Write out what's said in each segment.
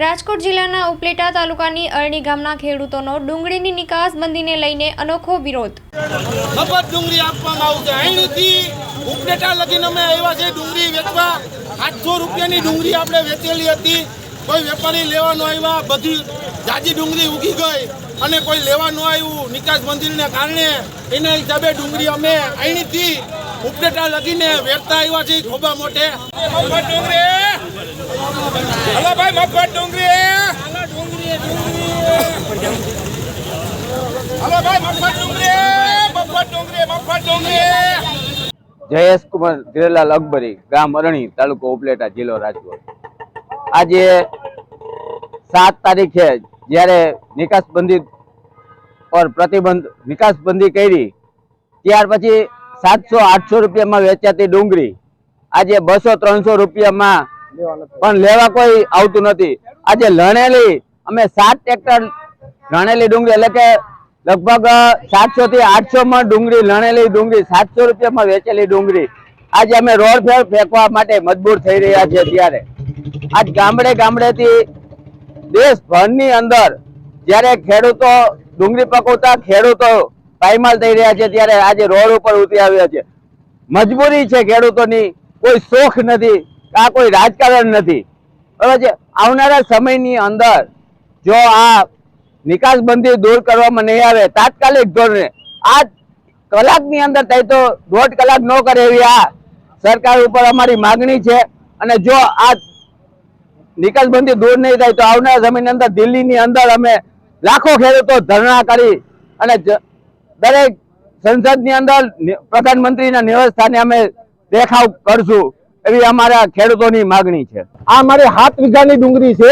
રાજકોટ જિલ્લાના ઉપલેટા તાલુકાની અરણી ગામના ખેડૂતોનો ડુંગળીની નિકાસ બંધીને લઈને અનોખો વિરોધ। મફત ડુંગળી આપવામાં આવશે। અહીંથી ઉપલેટા લગીને અમે આવ્યા છે ડુંગળી વેચવા। 800 રૂપિયાની ડુંગળી આપણે વેચેલી હતી, કોઈ વેપારી લેવા ન આવ્યા, બધી જાજી ડુંગળી ઉગી ગઈ અને કોઈ લેવા ન આવ્યું નિકાસ બંધીને કારણે। એના હિસાબે ડુંગળી અમે અહીંથી ઉપલેટા લગીને વેચતા આવ્યા છીએ ખોબા મોટે। મફત ડુંગળી, હલો ભાઈ, મફત ડુંગળી, હલો ભાઈ, મફત ડુંગળી, મફત ડુંગળી, મફત ડુંગળી। જયેશ કુમાર ધીરેલાલ અકબરી, ગામ અરણી, તાલુકો ઉપલેટા, જિલ્લો રાજકોટ। આજે 7 તારીખે જ્યારે નિકાસબંધી પર પ્રતિબંધ નિકાસબંધી કરી ત્યાર પછી 700-800 રૂપિયામાં વેચાતી ડુંગળી આજે 200-300 રૂપિયામાં પણ લેવા કોઈ આવતું નથી। આજે લણેલી અમે 7 ટ્રેક્ટર લણેલી ડુંગળી એટલે કે લગભગ 700 થી 800 માં ડુંગળી, લણેલી ડુંગળી 700 રૂપિયામાં વેચેલી ડુંગળી આજે અમે રોડ પર ફેંકવા માટે મજબૂર થઈ રહ્યા છીએ। ત્યારે આજ ગામડે ગામડેથી દેશભરની અંદર જ્યારે ખેડૂતો ડુંગળી પકવતા ખેડૂતો પાયમાલ થઈ રહ્યા છે ત્યારે આજે રોડ ઉપર ઉતરી આવ્યા છે। મજબૂરી છે ખેડૂતોની, કોઈ શોખ નથી, આ કોઈ રાજકારણ નથી, બરાબર છે। આવનારા સમયની અંદર જો આ નિકાસબંધી દૂર કરવામાં નહીં આવે તાત્કાલિક ધોરણે, આ કલાકની અંદર થાય તો 1.5 કલાક ન કરે એવી આ સરકાર ઉપર અમારી માગણી છે। અને જો આ નિકાસબંધી દૂર નહીં થાય તો આવનારા સમયની અંદર દિલ્હીની અંદર અમે લાખો ખેડૂતો ધરણા કરી અને દરેક સંસદની અંદર પ્રધાનમંત્રીના નિવાસસ્થાને અમે દેખાવ કરશું એવી અમારા ખેડૂતોની માગણી છે। આ મારી 7 વીઘાની ડુંગળી છે।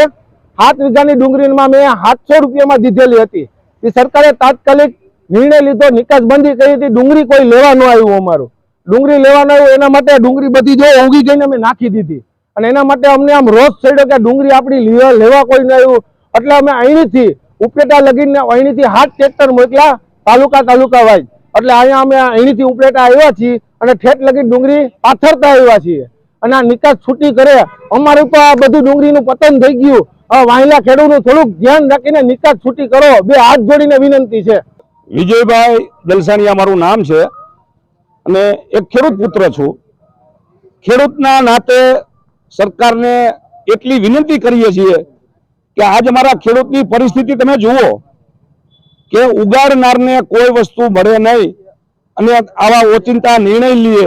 7 વીઘાની ડુંગળીમાં મેં 700 રૂપિયામાં દીધેલી હતી। એ સરકારે તાત્કાલિક નિર્ણય લીધો, નિકાસબંધી કરી હતી, ડુંગળી કોઈ લેવા ન આવ્યું। અમારું ડુંગળી લેવા ન આવ્યું એના માટે ડુંગળી બધી જો ઊંઘી ગઈને અમે નાખી દીધી અને એના માટે અમને આમ રોષ ચડ્યો કે ડુંગળી આપણી લેવા કોઈ ન આવ્યું। એટલે અમે અહીંથી ઉપલેટા લગીને અહીંથી 7 ટ્રેક્ટર મોકલ્યા તાલુકા વાઇઝ। એટલે અહીંયા અમે અહીંથી ઉપલેટા આવ્યા છીએ અને ઠેઠ લગી ડુંગળી પાથરતા આવ્યા છીએ અને આ નિકાસ છૂટી કરે। અમારું તો આ બધું ડુંગળીનું પતન થઈ ગયું। વાહિલા ખેડૂતનું થોડુંક ધ્યાન રાખીને નિકાસ છૂટી કરો, 2 હાથ જોડીને વિનંતી છે। વિજયભાઈ દલસાણીયા મારું નામ છે અને એક ખેડૂત પુત્ર છું। ખેડૂતના નાતે સરકારને એટલી વિનંતી કરીએ છીએ કે આજ અમારા ખેડૂતની પરિસ્થિતિ તમે જુઓ કે ઉગાડનારને કોઈ વસ્તુ મળે નહીં અને આવા ઓચિંતા નિર્ણય લઈએ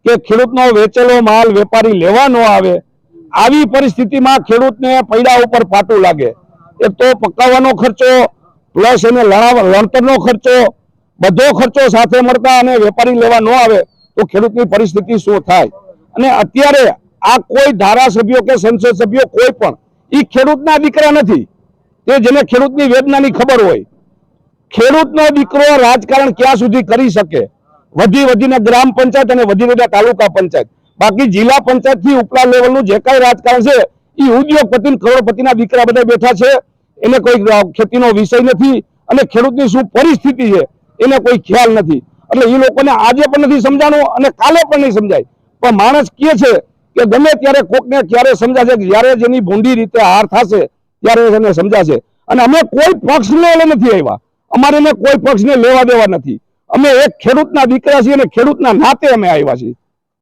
કે ખેડૂતનો વેચેલો માલ વેપારી લેવા ન આવે। આવી પરિસ્થિતિમાં ખેડૂતને પૈડા ઉપર પાટું લાગે। એક તો પકાવવાનો ખર્ચો પ્લસ એને લણતરનો ખર્ચો, બધો ખર્ચો સાથે મળતા અને વેપારી લેવા ન આવે તો ખેડૂતની પરિસ્થિતિ શું થાય। અને અત્યારે આ કોઈ ધારાસભ્યો કે સંસદ સભ્યો કોઈ પણ એ ખેડૂતના દીકરા નથી, તે જેને ખેડૂતની વેદનાની ખબર હોય। ખેડૂતનો દીકરો રાજકારણ ક્યાં સુધી કરી શકે? વધીને ગ્રામ પંચાયત અને વધીને તાલુકા પંચાયત, બાકી જિલ્લા પંચાયત થી ઉપલા લેવલનું જે કઈ રાજકારણ છે એ ઉદ્યોગપતિ કરોડપતિના દીકરા બધા બેઠા છે। એને કોઈ ખેતીનો વિષય નથી અને ખેડૂતની શું પરિસ્થિતિ છે એને કોઈ ખ્યાલ નથી। એટલે એ લોકોને આજે પણ નથી સમજાણું અને કાલે પણ નહીં સમજાય। પણ માણસ કહે છે કે ગમે ત્યારે કોકને ક્યારે સમજાશે, જ્યારે જેની ભૂંડી રીતે હાર થશે ત્યારે એને સમજાશે। અને અમે કોઈ પક્ષને નથી આવ્યા, અમારે કોઈ પક્ષને લેવા દેવા નથી। અમે એક ખેડૂતના દીકરા છીએ અને ખેડૂતના નાતે અમે આવ્યા છીએ।